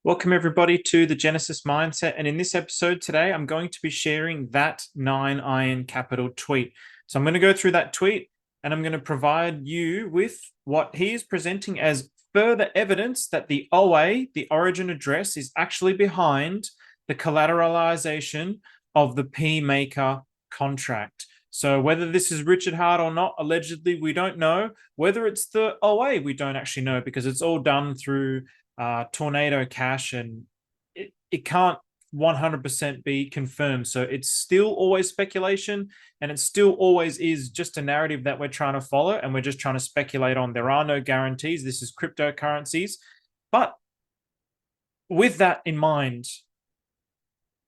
Welcome everybody to the Genesis Mindset, and in this episode today I'm going to be sharing that Nineironcapital tweet. So I'm going to go through that tweet and I'm going to provide you with what he is presenting as further evidence that the OA, the origin address, is actually behind the collateralization of the pMAKER contract. So whether this is Richard Hart or not, allegedly, we don't know. Whether it's the OA, we don't actually know because it's all done through Tornado Cash, and it can't 100% be confirmed. So it's still always speculation, and it still always is just a narrative that we're trying to follow, and we're just trying to speculate on. There are no guarantees. This is cryptocurrencies. But with that in mind,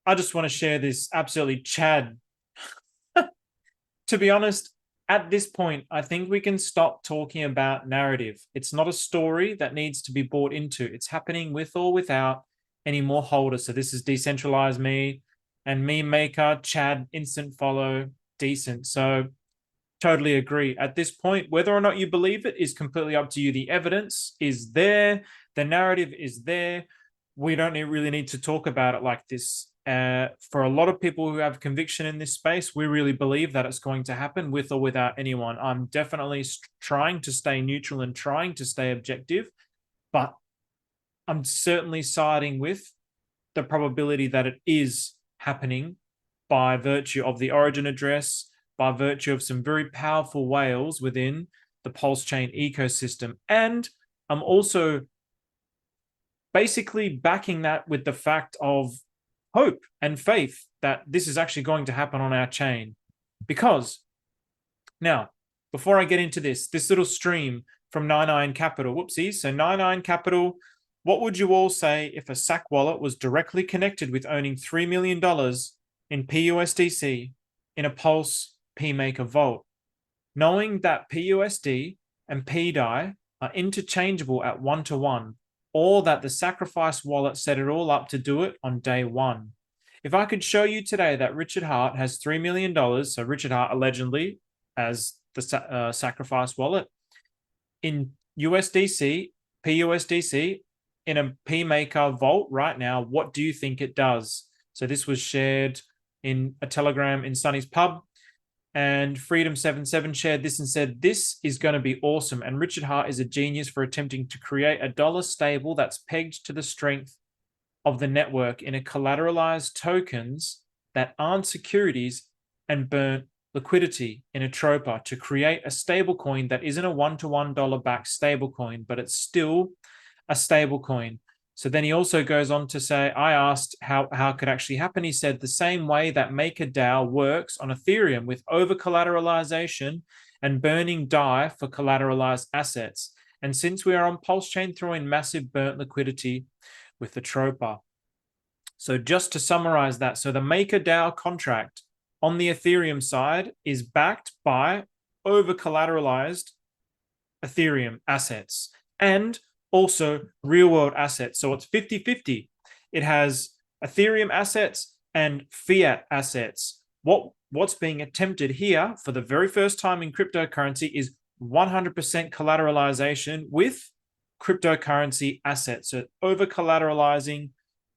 I just want to share this absolutely Chad. To be honest, at this point, I think we can stop talking about narrative. It's not a story that needs to be bought into. It's happening with or without any more holders. So this is decentralized me and meme maker, Chad, instant follow, decent. So totally agree. At this point, whether or not you believe it is completely up to you. The evidence is there. The narrative is there. We don't really need to talk about it like this. For a lot of people who have conviction in this space, we really believe that it's going to happen with or without anyone. I'm definitely trying to stay neutral and trying to stay objective, but I'm certainly siding with the probability that it is happening by virtue of the origin address, by virtue of some very powerful whales within the Pulsechain ecosystem. And I'm also basically backing that with the fact of hope and faith that this is actually going to happen on our chain. Because now, before I get into this little stream from Nineironcapital, whoopsies. So Nineironcapital, what would you all say if a SAC wallet was directly connected with owning $3 million in pUSDC in a Pulse pMAKER vault, knowing that pUSD and pDAI are interchangeable at 1-to-1, or that the sacrifice wallet set it all up to do it on day one? If I could show you today that Richard Hart has $3 million, so Richard Hart allegedly as the sacrifice wallet, in USDC, pUSDC, in a pMAKER vault right now, what do you think it does? So this was shared in a Telegram in Sunny's Pub, and Freedom77 shared this and said, this is going to be awesome. And Richard Hart is a genius for attempting to create a dollar stable that's pegged to the strength of the network in a collateralized tokens that aren't securities and burnt liquidity in Atropa to create a stable coin that isn't a 1-to-1 dollar backed stable coin, but it's still a stable coin. So then he also goes on to say, I asked how it could actually happen. He said the same way that MakerDAO works on Ethereum with over collateralization and burning DAI for collateralized assets. And since we are on Pulsechain, throw in massive burnt liquidity with Atropa. So just to summarize that, so the MakerDAO contract on the Ethereum side is backed by over collateralized Ethereum assets and also real world assets. So it's 50-50. It has Ethereum assets and fiat assets. What's being attempted here for the very first time in cryptocurrency is 100% collateralization with cryptocurrency assets. So over collateralizing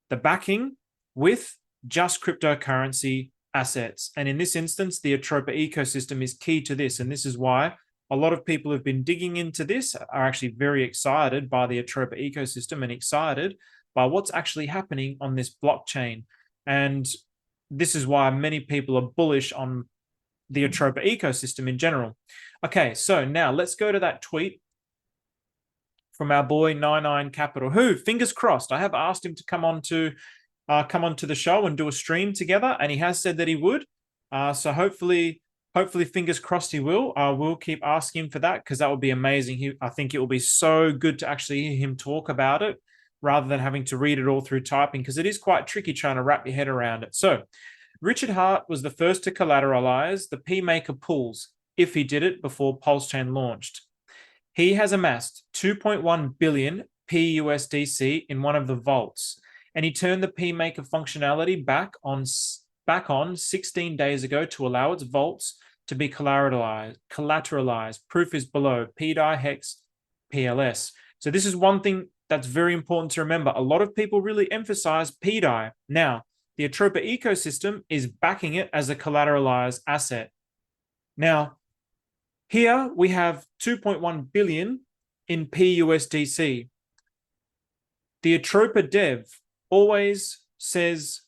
the backing with just cryptocurrency assets. And in this instance, the Atropa ecosystem is key to this. And this is why a lot of people who've been digging into this are actually very excited by the Atropa ecosystem and excited by what's actually happening on this blockchain. And this is why many people are bullish on the Atropa ecosystem in general. Okay, so now let's go to that tweet from our boy Nineironcapital, who, fingers crossed, I have asked him to come on to the show and do a stream together, and he has said that he would. So hopefully, fingers crossed he will. I will keep asking him for that because that would be amazing. I think it will be so good to actually hear him talk about it rather than having to read it all through typing, because it is quite tricky trying to wrap your head around it. So Richard Hart was the first to collateralize the pMAKER pools if he did it before Pulsechain launched. He has amassed 2.1 billion pUSDC in one of the vaults, and he turned the pMAKER functionality back on 16 days ago to allow its vaults to be collateralized. Proof is below. pDAI hex PLS. So this is one thing that's very important to remember. A lot of people really emphasize pDAI. Now, the Atropa ecosystem is backing it as a collateralized asset. Now, here we have 2.1 billion in pUSDC. The Atropa dev always says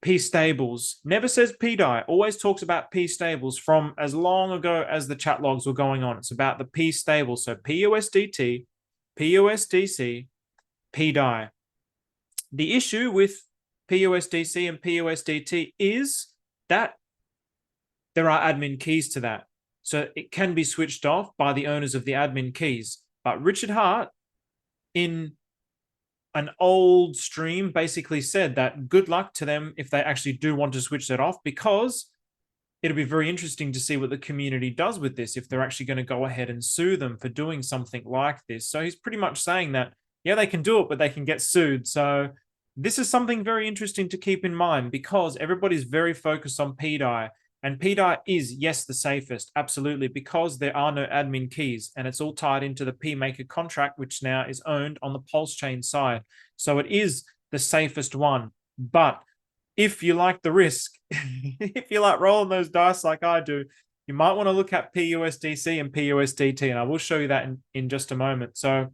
pSTABLES, never says pDAI, always talks about pSTABLES from as long ago as the chat logs were going on. It's about the pSTABLES, so pUSDT, pUSDC, pDAI. The issue with pUSDC and pUSDT is that there are admin keys to that. So it can be switched off by the owners of the admin keys. But Richard Hart, in an old stream, basically said that good luck to them if they actually do want to switch that off, because it'll be very interesting to see what the community does with this, if they're actually going to go ahead and sue them for doing something like this. So he's pretty much saying that, yeah, they can do it, but they can get sued. So this is something very interesting to keep in mind, because everybody's very focused on pDAI. And pDAI is, yes, the safest, absolutely, because there are no admin keys, and it's all tied into the pMAKER contract, which now is owned on the Pulsechain side. So it is the safest one. But if you like the risk, if you like rolling those dice like I do, you might want to look at pUSDC and pUSDT, and I will show you that in just a moment. So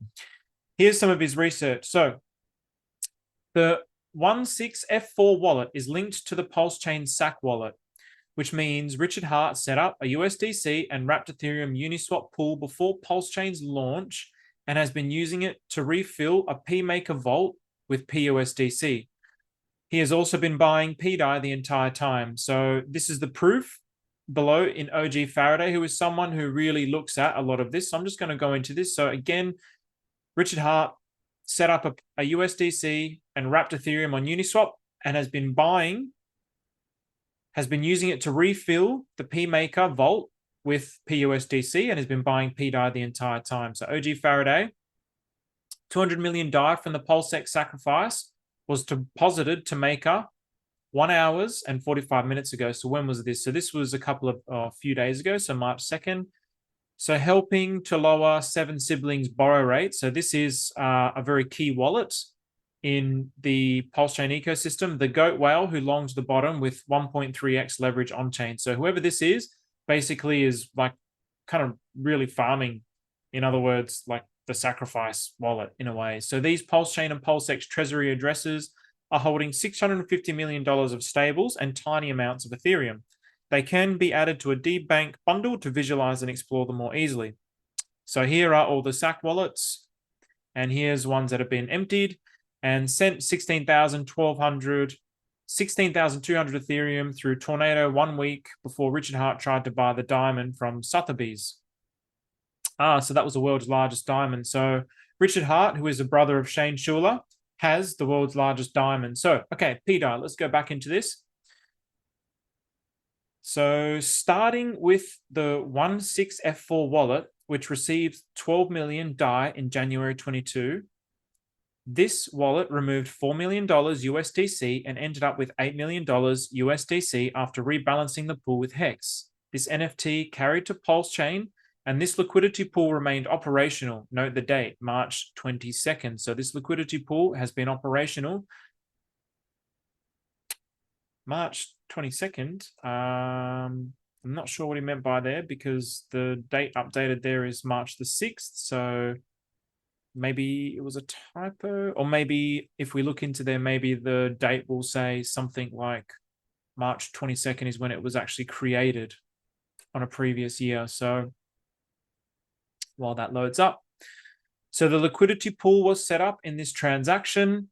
here's some of his research. So the 16F4 wallet is linked to the Pulsechain SAC wallet, which means Richard Hart set up a USDC and wrapped Ethereum Uniswap pool before Pulsechain's launch and has been using it to refill a pMAKER vault with pUSDC. He has also been buying pDAI the entire time. So this is the proof below in OG Faraday, who is someone who really looks at a lot of this. So I'm just going to go into this. So again, Richard Hart set up a USDC and wrapped Ethereum on Uniswap and has been using it to refill the pMAKER vault with pUSDC and has been buying pDAI the entire time. So OG Faraday, 200 million DAI from the Pulsec sacrifice was deposited to Maker 1 hour and 45 minutes ago. So when was this? So this was a few days ago, so March 2nd. So helping to lower 7 siblings borrow rate. So this is a very key wallet in the Pulsechain ecosystem. The goat whale who longs the bottom with 1.3x leverage on chain. So whoever this is basically is like kind of really farming, in other words, like the sacrifice wallet in a way. So these Pulsechain and Pulsec treasury addresses are holding $650 million of stables and tiny amounts of Ethereum. They can be added to a debank bundle to visualize and explore them more easily. So here are all the SAC wallets, and here's ones that have been emptied and sent 16,200 Ethereum through Tornado 1 week before Richard Hart tried to buy the diamond from Sotheby's. So that was the world's largest diamond. So Richard Hart, who is a brother of Shane Schuler, has the world's largest diamond. So, okay, pDAI, let's go back into this. So starting with the 16F4 wallet, which received 12 million DAI in January 22, this wallet removed $4 million USDC and ended up with $8 million USDC after rebalancing the pool with Hex. This NFT carried to Pulsechain, and this liquidity pool remained operational. Note the date, March 22nd. So this liquidity pool has been operational March 22nd. I'm not sure what he meant by there, because the date updated there is March the 6th. So maybe it was a typo, or maybe if we look into there, maybe the date will say something like March 22nd is when it was actually created on a previous year. So while that loads up, so the liquidity pool was set up in this transaction.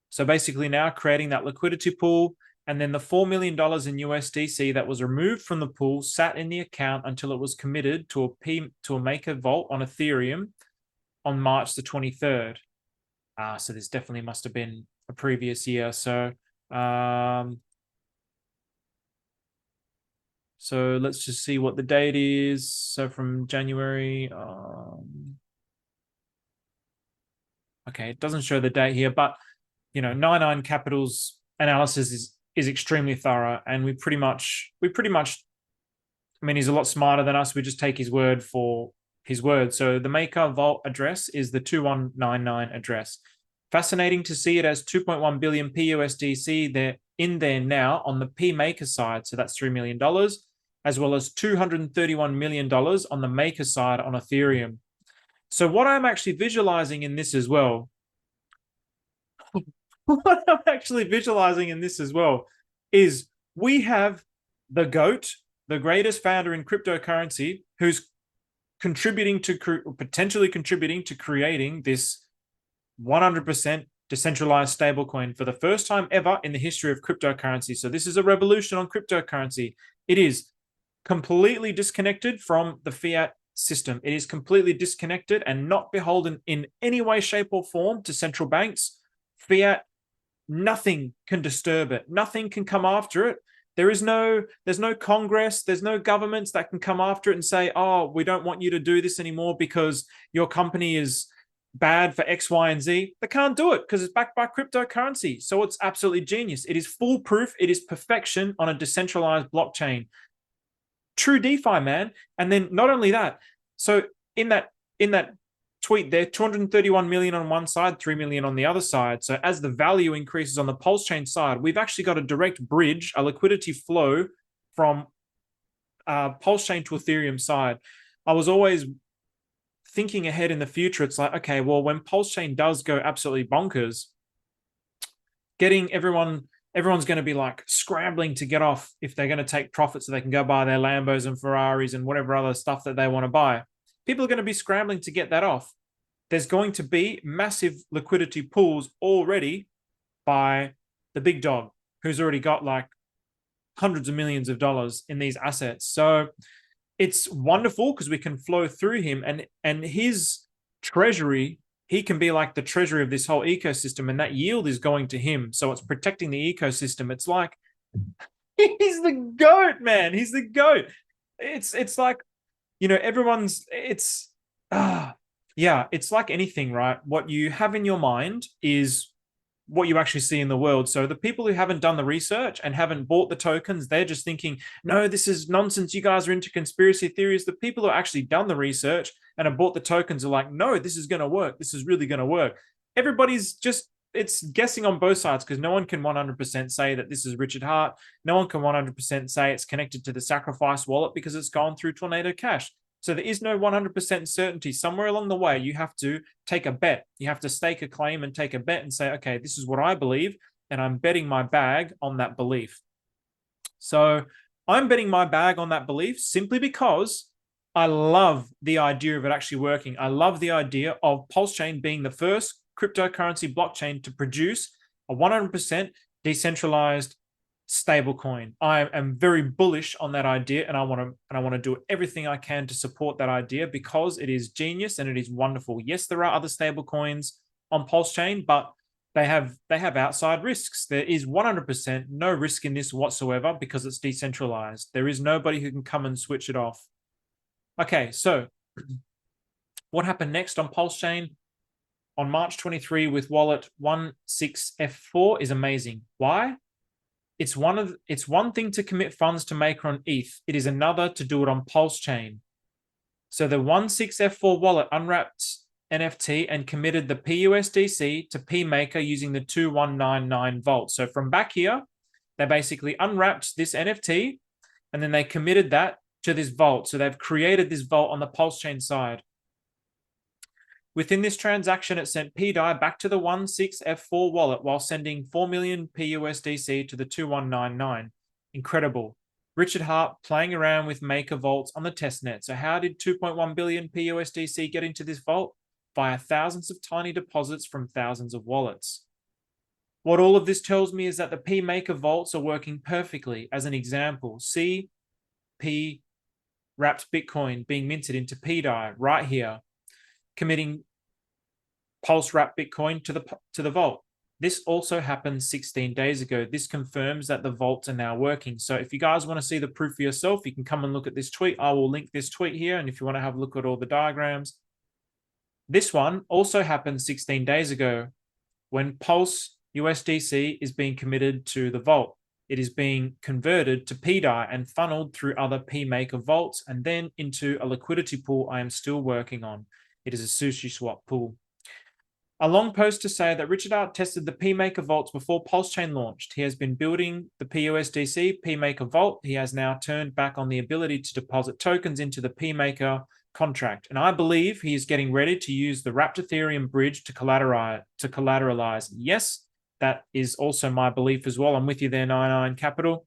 So basically now creating that liquidity pool, and then the $4 million in USDC that was removed from the pool sat in the account until it was committed to a Maker vault on Ethereum on March the 23rd. So this definitely must have been a previous year. So so let's just see what the date is. So from January, okay, it doesn't show the date here, but you know, Nineironcapital's analysis is extremely thorough, and we pretty much, I mean, he's a lot smarter than us. We just take his word for his word. So the maker vault address is the 2199 address. Fascinating to see it as 2.1 billion pUSDC there in there now on the pMAKER side. So that's $3 million, as well as $231 million on the maker side on Ethereum. So what I'm actually visualizing in this as well, is we have the GOAT, the greatest founder in cryptocurrency, who's potentially contributing to creating this 100% decentralized stablecoin for the first time ever in the history of cryptocurrency. So this is a revolution on cryptocurrency. It is completely disconnected from the fiat system. It is completely disconnected and not beholden in any way, shape, or form to central banks. Fiat, nothing can disturb it. Nothing can come after it. There's no Congress, there's no governments that can come after it and say, oh, we don't want you to do this anymore because your company is bad for X, Y, and Z. They can't do it because it's backed by cryptocurrency. So it's absolutely genius. It is foolproof. It is perfection on a decentralized blockchain. True DeFi, man. And then not only that, so in that tweet there, 231 million on one side, 3 million on the other side. So as the value increases on the Pulsechain side, we've actually got a direct bridge, a liquidity flow from Pulsechain to Ethereum side. I was always thinking ahead in the future. It's like, okay, well, when Pulsechain does go absolutely bonkers, everyone's going to be like scrambling to get off if they're going to take profit so they can go buy their Lambos and Ferraris and whatever other stuff that they want to buy. People are going to be scrambling to get that off. There's going to be massive liquidity pools already by the big dog, who's already got like hundreds of millions of dollars in these assets. So it's wonderful because we can flow through him, and his treasury, he can be like the treasury of this whole ecosystem, and that yield is going to him. So it's protecting the ecosystem. It's like, he's the GOAT, man. He's the GOAT. It's like, you know, it's like anything, right? What you have in your mind is what you actually see in the world. So the people who haven't done the research and haven't bought the tokens, they're just thinking, no, this is nonsense. You guys are into conspiracy theories. The people who actually done the research and have bought the tokens are like, no, this is going to work. This is really going to work. Everybody's just, it's guessing on both sides because no one can 100% say that this is Richard Hart. No one can 100% say it's connected to the Sacrifice wallet because it's gone through Tornado Cash. So there is no 100% certainty. Somewhere along the way, you have to take a bet. You have to stake a claim and take a bet and say, okay, this is what I believe, and I'm betting my bag on that belief. So I'm betting my bag on that belief simply because I love the idea of it actually working. I love the idea of Pulsechain being the first cryptocurrency blockchain to produce a 100% decentralized stablecoin. I am very bullish on that idea, and I want to do everything I can to support that idea because it is genius and it is wonderful. Yes, there are other stablecoins on Pulsechain, but they have outside risks. There is 100% no risk in this whatsoever because it's decentralized. There is nobody who can come and switch it off. Okay, so what happened next on Pulsechain on March 23 with wallet 16F4 is amazing. Why? It's one thing to commit funds to Maker on ETH. It is another to do it on Pulsechain. So the 16F4 wallet unwrapped NFT and committed the pUSDC to pMAKER using the 2199 vault. So from back here, they basically unwrapped this NFT and then they committed that to this vault. So they've created this vault on the Pulsechain side. Within this transaction, it sent pDAI back to the 16F4 wallet while sending 4 million pUSDC to the 2199. Incredible. Richard Hart playing around with Maker vaults on the testnet. So how did 2.1 billion pUSDC get into this vault? Via thousands of tiny deposits from thousands of wallets. What all of this tells me is that the pMAKER vaults are working perfectly. As an example, see P wrapped Bitcoin being minted into pDAI right here, committing Pulse wrapped Bitcoin to the vault. This also happened 16 days ago. This confirms that the vaults are now working. So if you guys want to see the proof for yourself, you can come and look at this tweet. I will link this tweet here. And if you want to have a look at all the diagrams, this one also happened 16 days ago when Pulse USDC is being committed to the vault. it is being converted to pDAI and funneled through other pMAKER vaults and then into a liquidity pool I am still working on. It is a sushi swap pool. A long post to say that Richard Hart tested the pMAKER vaults before Pulsechain launched. He has been building the pUSDC pMAKER vault. He has now turned back on the ability to deposit tokens into the pMAKER contract. And I believe he is getting ready to use the wrapped Ethereum bridge to collateralize. Yes, that is also my belief as well. I'm with you there, Nineironcapital.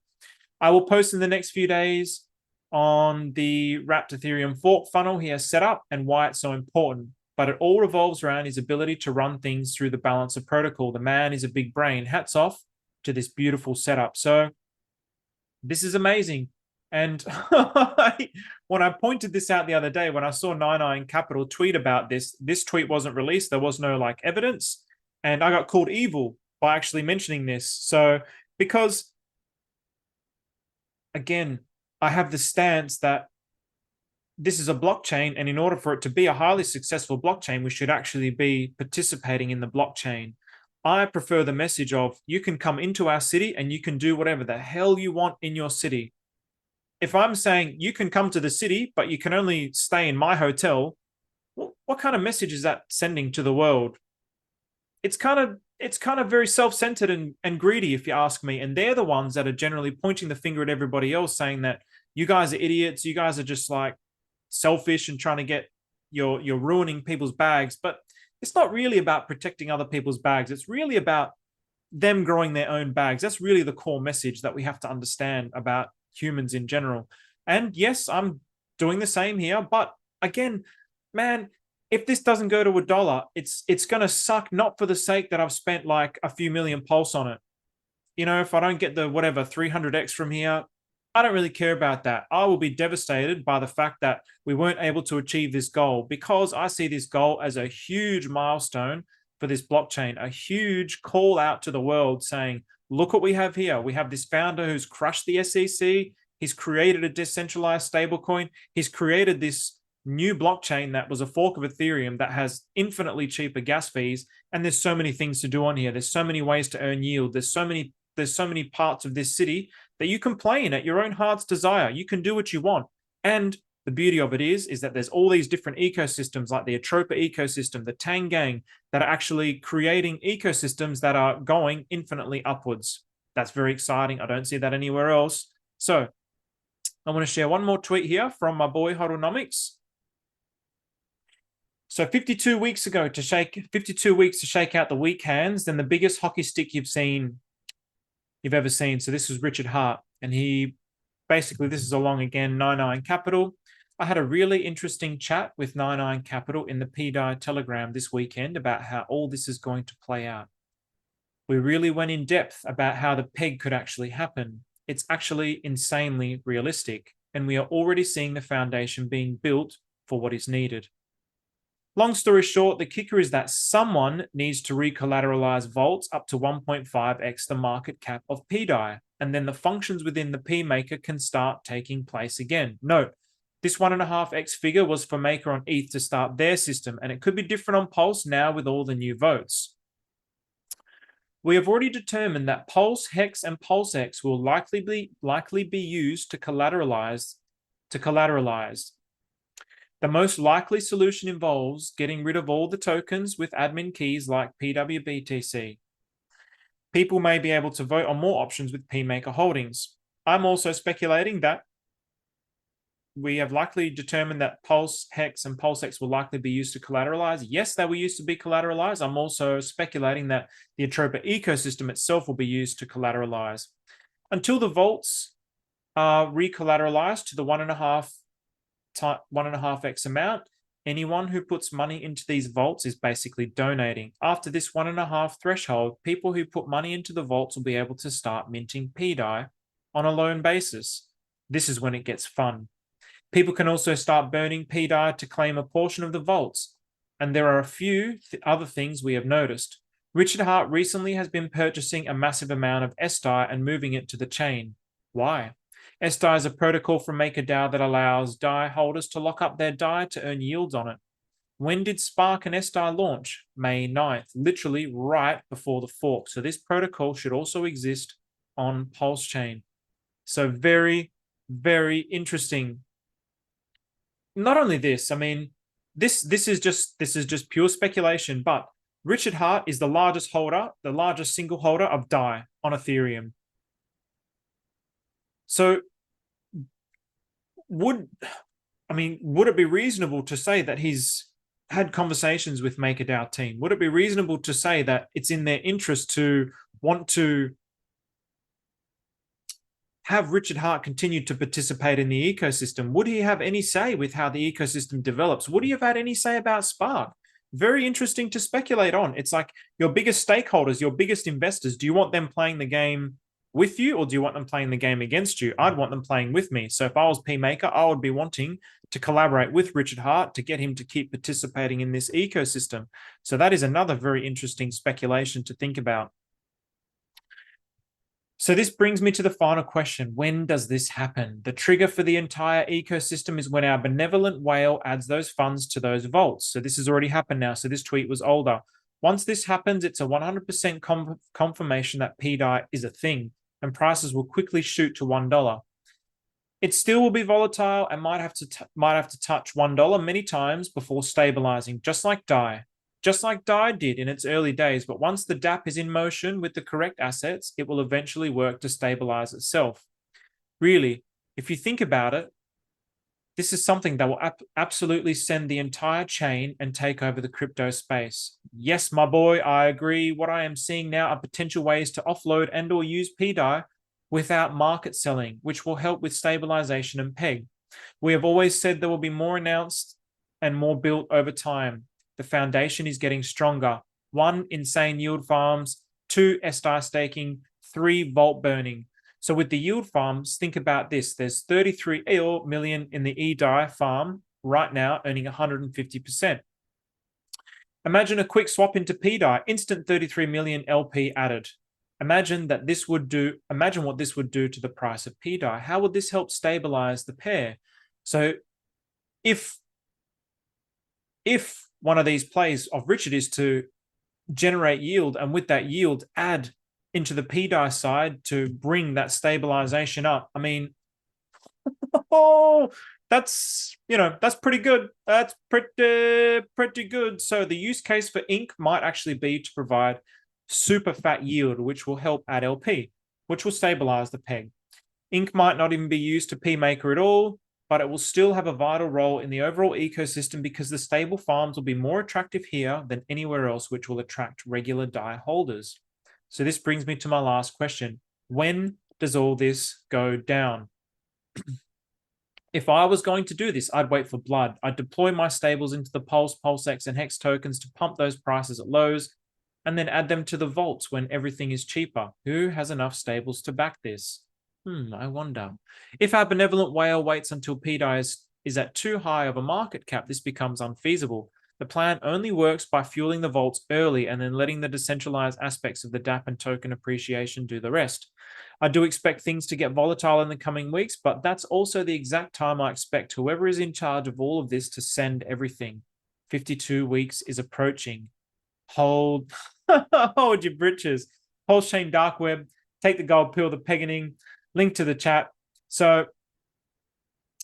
I will post in the next few days on the wrapped Ethereum fork funnel he has set up and why it's so important. But it all revolves around his ability to run things through the balancer protocol. The man is a big brain. Hats off to this beautiful setup. So this is amazing. And when I pointed this out the other day, when I saw Nineironcapital tweet about this tweet wasn't released. There was no like evidence. And I got called evil by actually mentioning this. So because, again, I have the stance that this is a blockchain, and in order for it to be a highly successful blockchain, we should actually be participating in the blockchain. I prefer the message of you can come into our city and you can do whatever the hell you want in your city. If I'm saying you can come to the city, but you can only stay in my hotel, what kind of message is that sending to the world? It's kind of very self-centered and greedy, if you ask me. And they're the ones that are generally pointing the finger at everybody else, saying that you guys are idiots, you guys are just like selfish and trying to get you're ruining people's bags. But it's not really about protecting other people's bags. It's really about them growing their own bags. That's really the core message that we have to understand about humans in general. And yes, I'm doing the same here. But again, man, if this doesn't go to $1, it's going to suck, not for the sake that I've spent like a few million pulse on it. You know, if I don't get the whatever 300x from here, I don't really care about that. I will be devastated by the fact that we weren't able to achieve this goal, because I see this goal as a huge milestone for this blockchain, a huge call out to the world saying, look what we have here. We have this founder who's crushed the SEC. He's created a decentralized stablecoin. He's created this new blockchain that was a fork of Ethereum that has infinitely cheaper gas fees. And there's so many things to do on here. There's so many ways to earn yield. There's so many parts of this city that you can play in at your own heart's desire. You can do what you want. And the beauty of it is that there's all these different ecosystems like the Atropa ecosystem, the Tang Gang, that are actually creating ecosystems that are going infinitely upwards. That's very exciting. I don't see that anywhere else. So I want to share one more tweet here from my boy HODLnomix. So 52 weeks to shake out the weak hands, then the biggest hockey stick you've ever seen. So this was Richard Hart, and he basically, this is along again Nineironcapital. I had a really interesting chat with Nineironcapital in the pDAI Telegram this weekend about how all this is going to play out. We really went in depth about how the peg could actually happen. It's actually insanely realistic, and we are already seeing the foundation being built for what is needed. Long story short, the kicker is that someone needs to recollateralize vaults up to 1.5x the market cap of pDAI, and then the functions within the pMAKER can start taking place again. Note, this 1.5x figure was for Maker on ETH to start their system, and it could be different on Pulse now with all the new votes. We have already determined that Pulse, Hex, and PulseX will likely be used to collateralize. The most likely solution involves getting rid of all the tokens with admin keys like pWBTC. People may be able to vote on more options with pMAKER holdings. I'm also speculating that we have likely determined that Pulse, Hex, and PulseX will likely be used to collateralize. Yes, they were used to be collateralized. I'm also speculating that the Atropa ecosystem itself will be used to collateralize. Until the vaults are recollateralized to the 1.5x amount, anyone who puts money into these vaults is basically donating. After this 1.5 threshold, people who put money into the vaults will be able to start minting pDAI on a loan basis. This is when it gets fun. People can also start burning pDAI to claim a portion of the vaults. And there are a few other things we have noticed. Richard Hart recently has been purchasing a massive amount of pDAI and moving it to the chain. Why? pDAI is a protocol from MakerDAO that allows DAI holders to lock up their DAI to earn yields on it. When did Spark and pDAI launch? May 9th, literally right before the fork. So this protocol should also exist on Pulsechain. So very, very interesting. Not only this, I mean, this is just pure speculation, but Richard Hart is the largest single holder of DAI on Ethereum. So would it be reasonable to say that he's had conversations with MakerDAO team? Would it be reasonable to say that it's in their interest to want to have Richard Hart continue to participate in the ecosystem? Would he have any say with how the ecosystem develops? Would he have had any say about Spark? Very interesting to speculate on. It's like your biggest stakeholders, your biggest investors, do you want them playing the game with you, or do you want them playing the game against you? I'd want them playing with me. So if I was pMAKER, I would be wanting to collaborate with Richard Hart to get him to keep participating in this ecosystem. So that is another very interesting speculation to think about. So this brings me to the final question. When does this happen? The trigger for the entire ecosystem is when our benevolent whale adds those funds to those vaults. So this has already happened now. So this tweet was older. Once this happens, it's a 100% confirmation that pDAI is a thing, and prices will quickly shoot to $1. It still will be volatile and might have to touch $1 many times before stabilizing, just like DAI. Just like DAI did in its early days, but once the dApp is in motion with the correct assets, it will eventually work to stabilize itself. Really, if you think about it, this is something that will absolutely send the entire chain and take over the crypto space. Yes, my boy, I agree. What I am seeing now are potential ways to offload and or use pDAI without market selling, which will help with stabilization and peg. We have always said there will be more announced and more built over time. The foundation is getting stronger. 1, insane yield farms. 2, SDAI staking. 3, vault burning. So with the yield farms, think about this. There's 33 million in the eDAI farm right now, earning 150%. Imagine a quick swap into pDAI, instant 33 million LP added. Imagine what this would do to the price of pDAI. How would this help stabilize the pair? So if one of these plays of Richard is to generate yield, and with that yield add into the pDAI side to bring that stabilization up, I mean, that's pretty good. That's pretty good. So the use case for Ink might actually be to provide super fat yield, which will help add LP, which will stabilize the peg. Ink might not even be used to pMAKER at all, but it will still have a vital role in the overall ecosystem because the stable farms will be more attractive here than anywhere else, which will attract regular DAI holders. So this brings me to my last question. When does all this go down? If I was going to do this, I'd wait for blood. I'd deploy my stables into the Pulse, PulseX, and Hex tokens to pump those prices at lows, and then add them to the vaults when everything is cheaper. Who has enough stables to back this? I wonder. If our benevolent whale waits until pDAI is at too high of a market cap, this becomes unfeasible. The plan only works by fueling the vaults early and then letting the decentralized aspects of the dApp and token appreciation do the rest. I do expect things to get volatile in the coming weeks, but that's also the exact time I expect whoever is in charge of all of this to send everything. 52 weeks is approaching. Hold your britches. Pulsechain dark web, take the gold pill, the Peggening, link to the chat. So,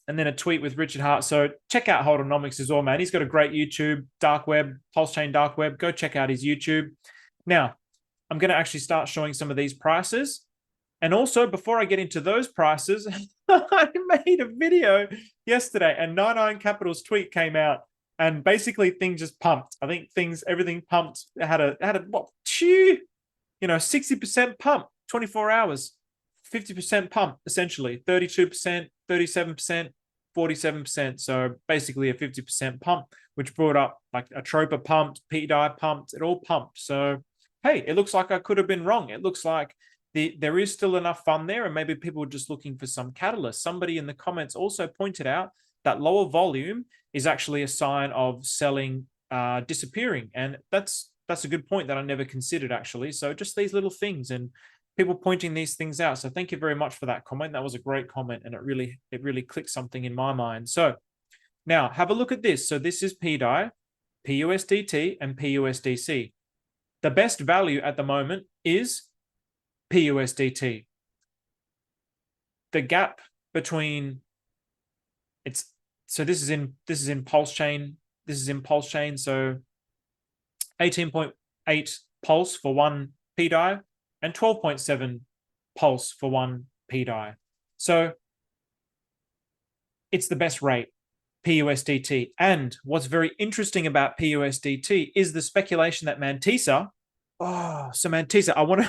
and then a tweet with Richard Hart. So check out HODLnomix as well, man. He's got a great YouTube, dark web, Pulsechain dark web. Go check out his YouTube. Now, I'm going to actually start showing some of these prices. And also, before I get into those prices, I made a video yesterday and Nineironcapital's tweet came out and basically things just pumped. I think everything pumped. It had a 60% pump, 24 hours, 50% pump, essentially 32%, 37%, 47%. So basically a 50% pump, which brought up like Atropa pumped, pDAI pumped, it all pumped. So, hey, it looks like I could have been wrong. It looks like there is still enough fun there, and maybe people are just looking for some catalyst. Somebody in the comments also pointed out that lower volume is actually a sign of selling disappearing. And that's a good point that I never considered, actually. So just these little things and people pointing these things out. So thank you very much for that comment. That was a great comment, and it really clicked something in my mind. So now have a look at this. So this is pDAI, pUSDT, and pUSDC. The best value at the moment is pUSDT. the gap between it's, so this is in Pulsechain. This is in Pulsechain. So 18.8 pulse for one pDAI and 12.7 pulse for one pDAI. So it's the best rate, pUSDT. And what's very interesting about pUSDT is the speculation that Mantisa, so Mantisa, I want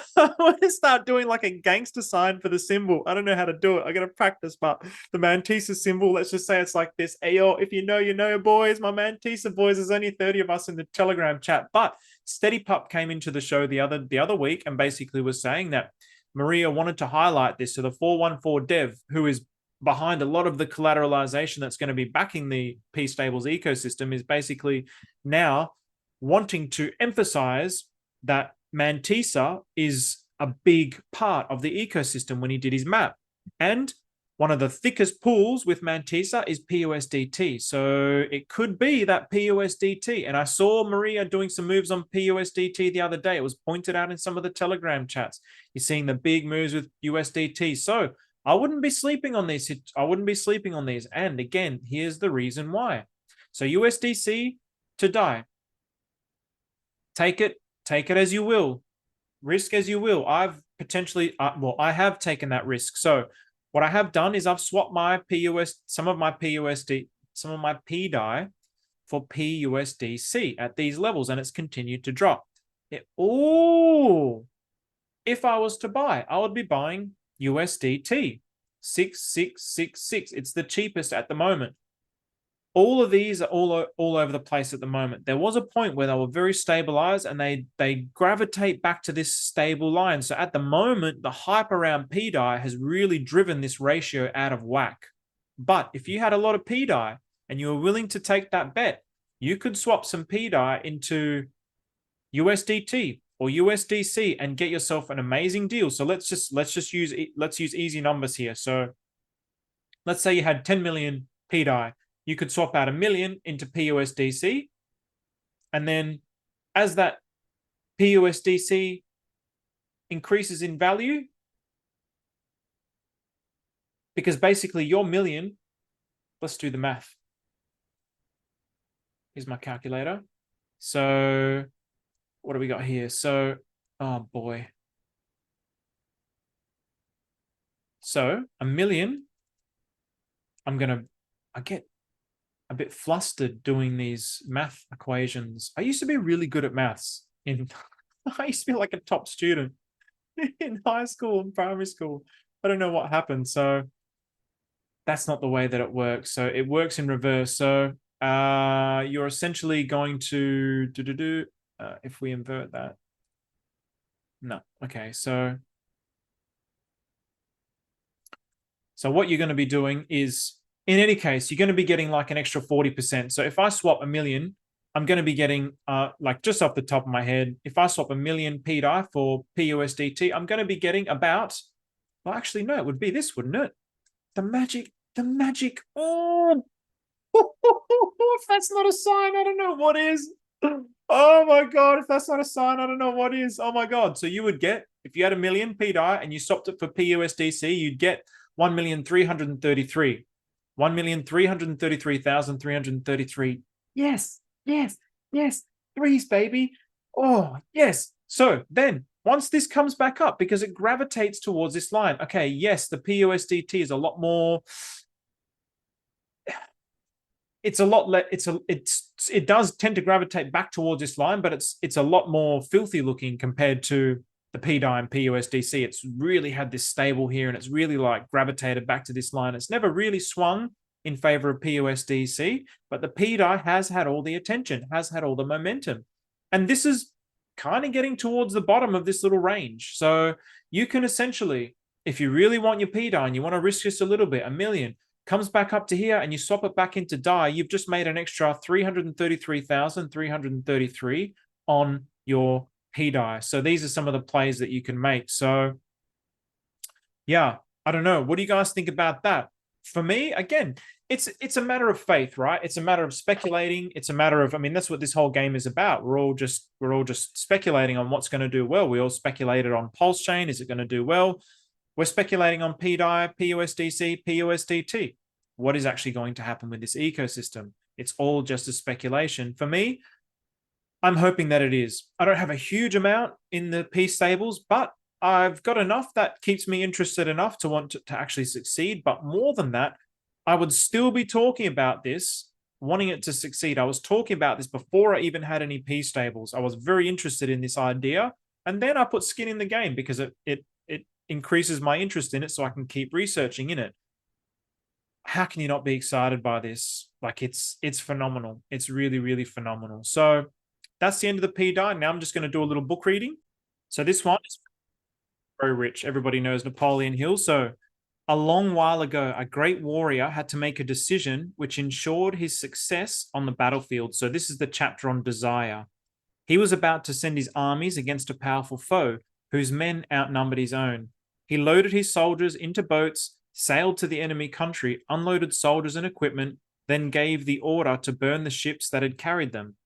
to start doing like a gangster sign for the symbol. I don't know how to do it. I got to practice, but the Mantisa symbol, let's just say it's like this. Ayo, if you know, boys, my Mantisa boys, there's only 30 of us in the Telegram chat. But Steady Pup came into the show the other week and basically was saying that Maria wanted to highlight this. So the 414 dev, who is behind a lot of the collateralization that's going to be backing the pSTABLES ecosystem, is basically now wanting to emphasize that Mantisa is a big part of the ecosystem when he did his map. And one of the thickest pools with Mantisa is pUSDT. So it could be that pUSDT. And I saw Maria doing some moves on pUSDT the other day. It was pointed out in some of the Telegram chats. You're seeing the big moves with USDT. So I wouldn't be sleeping on these. I wouldn't be sleeping on these. And again, here's the reason why. So USDC to DAI. Take it as you will, risk as you will. I've potentially, I have taken that risk. So what I have done is I've swapped my some of my pDAI for pUSDC at these levels, and it's continued to drop. If I was to buy, I would be buying USDT 6666. It's the cheapest at the moment. All of these are all over the place at the moment. There was a point where they were very stabilized and they gravitate back to this stable line. So at the moment, the hype around pDAI has really driven this ratio out of whack. But if you had a lot of pDAI and you were willing to take that bet, you could swap some pDAI into USDT or USDC and get yourself an amazing deal. So let's use easy numbers here. So let's say you had 10 million pDAI. You could swap out 1 million into pUSDC. And then as that pUSDC increases in value, because basically your million, let's do the math. Here's my calculator. So what do we got here? So, oh boy. So 1 million, I get a bit flustered doing these math equations. I used to be really good at maths. I used to be like a top student in high school and primary school. I don't know what happened. So that's not the way that it works. So it works in reverse. So you're essentially going to if we invert that. No. Okay. So what you're going to be doing is, in any case, you're going to be getting like an extra 40%. So if I swap 1 million, I'm going to be getting, like just off the top of my head, if I swap 1 million pDAI for pUSDT, I'm going to be getting about, well, actually, no, it would be this, wouldn't it? The magic. Oh, if that's not a sign, I don't know what is. Oh my God, if that's not a sign, I don't know what is. Oh my God. So you would get, if you had 1 million pDAI and you swapped it for pUSDC, you'd get 1,333,000. 1,333,333. Yes. Threes, baby. Oh, yes. So then once this comes back up, because it gravitates towards this line, okay, yes, the pUSDT is a lot more. It does tend to gravitate back towards this line, but it's a lot more filthy looking compared to the pDAI and pUSDC. It's really had this stable here, and it's really like gravitated back to this line. It's never really swung in favor of pUSDC, but the pDAI has had all the attention, has had all the momentum. And this is kind of getting towards the bottom of this little range. So you can essentially, if you really want your pDAI and you want to risk just a little bit, 1 million, comes back up to here and you swap it back into DAI, you've just made an extra 333,333 on your pDAI. So these are some of the plays that you can make. So yeah, I don't know. What do you guys think about that? For me, again, it's a matter of faith, right? It's a matter of speculating. It's a matter of, I mean, that's what this whole game is about. We're all just speculating on what's going to do well. We all speculated on Pulsechain. Is it going to do well? We're speculating on pDAI, pUSDC, pUSDT. What is actually going to happen with this ecosystem? It's all just a speculation. For me, I'm hoping that it is. I don't have a huge amount in the pSTABLEs, but I've got enough that keeps me interested enough to want to actually succeed. But more than that, I would still be talking about this, wanting it to succeed. I was talking about this before I even had any pSTABLEs. I was very interested in this idea. And then I put skin in the game because it increases my interest in it so I can keep researching in it. How can you not be excited by this? Like it's phenomenal. It's really, really phenomenal. So that's the end of the pDAI. Now I'm just going to do a little book reading. So this one is very rich. Everybody knows Napoleon Hill. So a long while ago, a great warrior had to make a decision which ensured his success on the battlefield. So this is the chapter on desire. He was about to send his armies against a powerful foe whose men outnumbered his own. He loaded his soldiers into boats, sailed to the enemy country, unloaded soldiers and equipment, then gave the order to burn the ships that had carried them.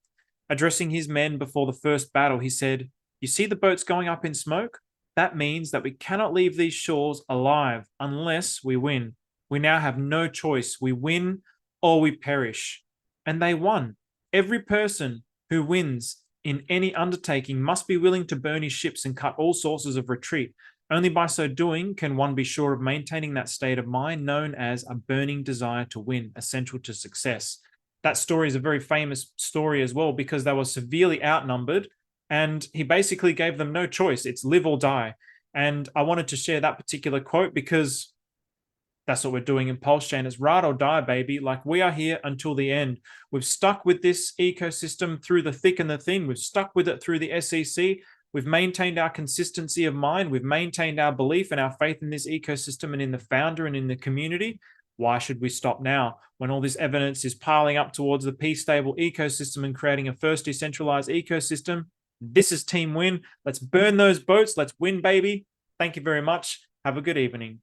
Addressing his men before the first battle, he said, "You see the boats going up in smoke? That means that we cannot leave these shores alive unless we win. We now have no choice. We win or we perish." And they won. Every person who wins in any undertaking must be willing to burn his ships and cut all sources of retreat. Only by so doing can one be sure of maintaining that state of mind known as a burning desire to win, essential to success. That story is a very famous story as well because they were severely outnumbered and he basically gave them no choice. It's live or die. And I wanted to share that particular quote because that's what we're doing in Pulsechain. It's ride or die, baby. Like we are here until the end. We've stuck with this ecosystem through the thick and the thin. We've stuck with it through the SEC. We've maintained our consistency of mind. We've maintained our belief and our faith in this ecosystem and in the founder and in the community. Why should we stop now when all this evidence is piling up towards the pSTABLE ecosystem and creating a first decentralized ecosystem? This is Team Win. Let's burn those boats. Let's win, baby. Thank you very much. Have a good evening.